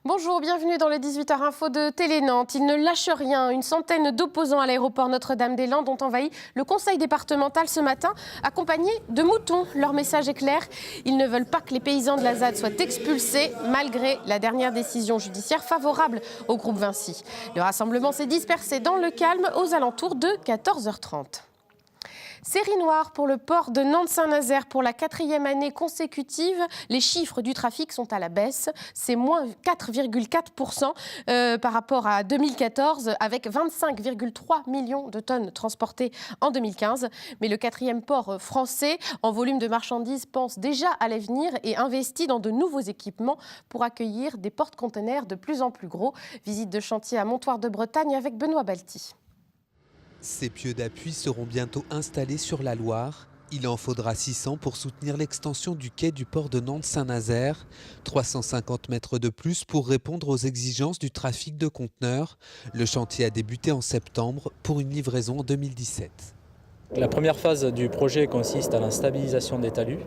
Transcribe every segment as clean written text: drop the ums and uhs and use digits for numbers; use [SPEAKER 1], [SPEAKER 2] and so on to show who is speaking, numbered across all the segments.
[SPEAKER 1] Bonjour, bienvenue dans le 18h Info de Télé Nantes. Il ne lâche rien. Une centaine d'opposants à l'aéroport Notre-Dame-des-Landes ont envahi le conseil départemental ce matin, accompagnés de moutons. Leur message est clair. Ils ne veulent pas que les paysans de la ZAD soient expulsés, malgré la dernière décision judiciaire favorable au groupe Vinci. Le rassemblement s'est dispersé dans le calme aux alentours de 14h30. Série noire pour le port de Nantes-Saint-Nazaire pour la 4e année consécutive. Les chiffres du trafic sont à la baisse. C'est moins 4,4% par rapport à 2014 avec 25,3 millions de tonnes transportées en 2015. Mais le 4e port français en volume de marchandises pense déjà à l'avenir et investit dans de nouveaux équipements pour accueillir des porte-conteneurs de plus en plus gros. Visite de chantier à Montoire de Bretagne avec Benoît Balti.
[SPEAKER 2] Ces pieux d'appui seront bientôt installés sur la Loire. Il en faudra 600 pour soutenir l'extension du quai du port de Nantes-Saint-Nazaire. 350 mètres de plus pour répondre aux exigences du trafic de conteneurs. Le chantier a débuté en septembre pour une livraison en 2017.
[SPEAKER 3] La première phase du projet consiste à la stabilisation des talus.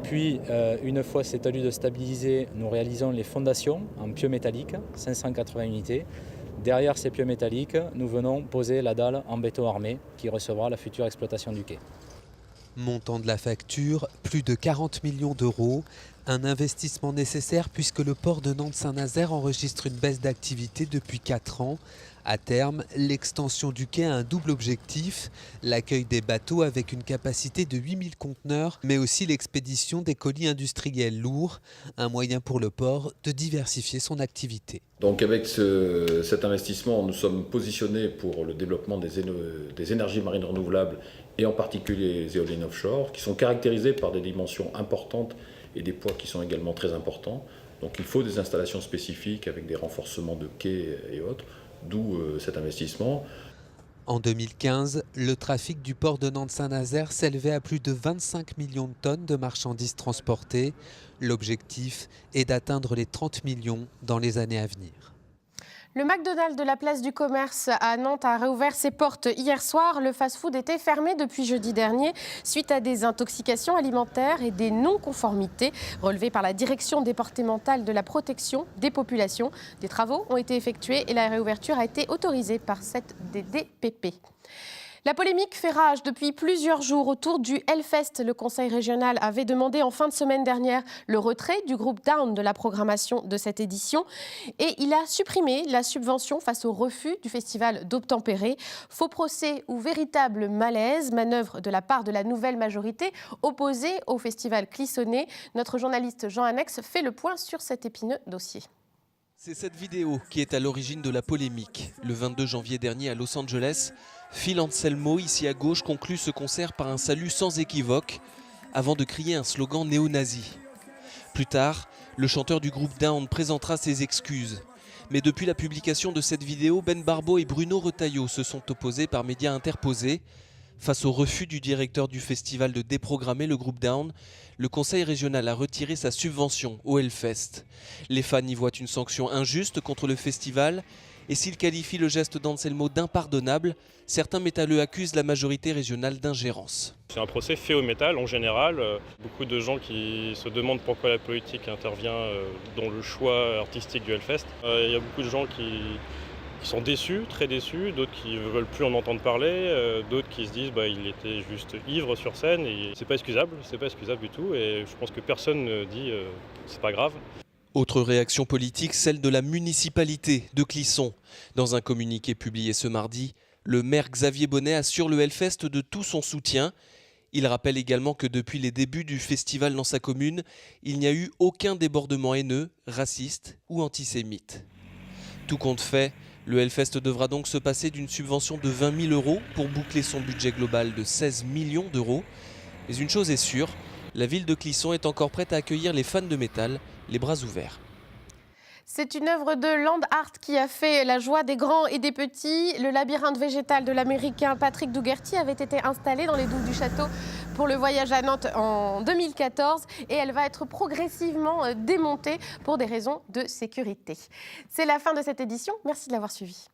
[SPEAKER 3] Puis, une fois ces talus de stabilisés, nous réalisons les fondations en pieux métalliques, 580 unités. Derrière ces pieux métalliques, nous venons poser la dalle en béton armé qui recevra la future exploitation du quai.
[SPEAKER 2] Montant de la facture, plus de 40 millions d'euros. Un investissement nécessaire puisque le port de Nantes-Saint-Nazaire enregistre une baisse d'activité depuis 4 ans. À terme, l'extension du quai a un double objectif, l'accueil des bateaux avec une capacité de 8000 conteneurs, mais aussi l'expédition des colis industriels lourds, un moyen pour le port de diversifier son activité.
[SPEAKER 4] Donc avec cet investissement, nous sommes positionnés pour le développement des énergies marines renouvelables et en particulier les éoliennes offshore, qui sont caractérisées par des dimensions importantes et des poids qui sont également très importants. Donc il faut des installations spécifiques avec des renforcements de quais et autres, d'où cet investissement.
[SPEAKER 2] En 2015, le trafic du port de Nantes-Saint-Nazaire s'élevait à plus de 25 millions de tonnes de marchandises transportées. L'objectif est d'atteindre les 30 millions dans les années à venir.
[SPEAKER 1] Le McDonald's de la place du commerce à Nantes a réouvert ses portes hier soir. Le fast-food était fermé depuis jeudi dernier suite à des intoxications alimentaires et des non-conformités relevées par la direction départementale de la protection des populations. Des travaux ont été effectués et la réouverture a été autorisée par cette DDPP. La polémique fait rage depuis plusieurs jours autour du Hellfest. Le Conseil régional avait demandé en fin de semaine dernière le retrait du groupe Down de la programmation de cette édition et il a supprimé la subvention face au refus du festival d'Obtempéré. Faux procès ou véritable malaise, manœuvre de la part de la nouvelle majorité opposée au festival Clissonné. Notre journaliste Jean Annex fait le point sur cet épineux dossier.
[SPEAKER 5] C'est cette vidéo qui est à l'origine de la polémique. Le 22 janvier dernier à Los Angeles, Phil Anselmo, ici à gauche, conclut ce concert par un salut sans équivoque, avant de crier un slogan néo-nazi. Plus tard, le chanteur du groupe Down présentera ses excuses. Mais depuis la publication de cette vidéo, Ben Barbeau et Bruno Retailleau se sont opposés par médias interposés. Face au refus du directeur du festival de déprogrammer le groupe Down, le conseil régional a retiré sa subvention au Hellfest. Les fans y voient une sanction injuste contre le festival et s'ils qualifient le geste d'Anselmo d'impardonnable, certains métalleux accusent la majorité régionale d'ingérence.
[SPEAKER 6] C'est un procès fait au métal en général. Beaucoup de gens qui se demandent pourquoi la politique intervient dans le choix artistique du Hellfest. Il y a beaucoup de gens qui sont déçus, très déçus, d'autres qui ne veulent plus en entendre parler, d'autres qui se disent il était juste ivre sur scène et c'est pas excusable du tout et je pense que personne ne dit c'est pas grave.
[SPEAKER 5] Autre réaction politique, celle de la municipalité de Clisson. Dans un communiqué publié ce mardi, le maire Xavier Bonnet assure le Hellfest de tout son soutien. Il rappelle également que depuis les débuts du festival dans sa commune, il n'y a eu aucun débordement haineux, raciste ou antisémite. Tout compte fait, le Hellfest devra donc se passer d'une subvention de 20 000 € pour boucler son budget global de 16 millions d'euros. Mais une chose est sûre, la ville de Clisson est encore prête à accueillir les fans de métal, les bras ouverts.
[SPEAKER 1] C'est une œuvre de land art qui a fait la joie des grands et des petits. Le labyrinthe végétal de l'Américain Patrick Dougherty avait été installé dans les douves du château pour le voyage à Nantes en 2014 et elle va être progressivement démontée pour des raisons de sécurité. C'est la fin de cette édition. Merci de l'avoir suivi.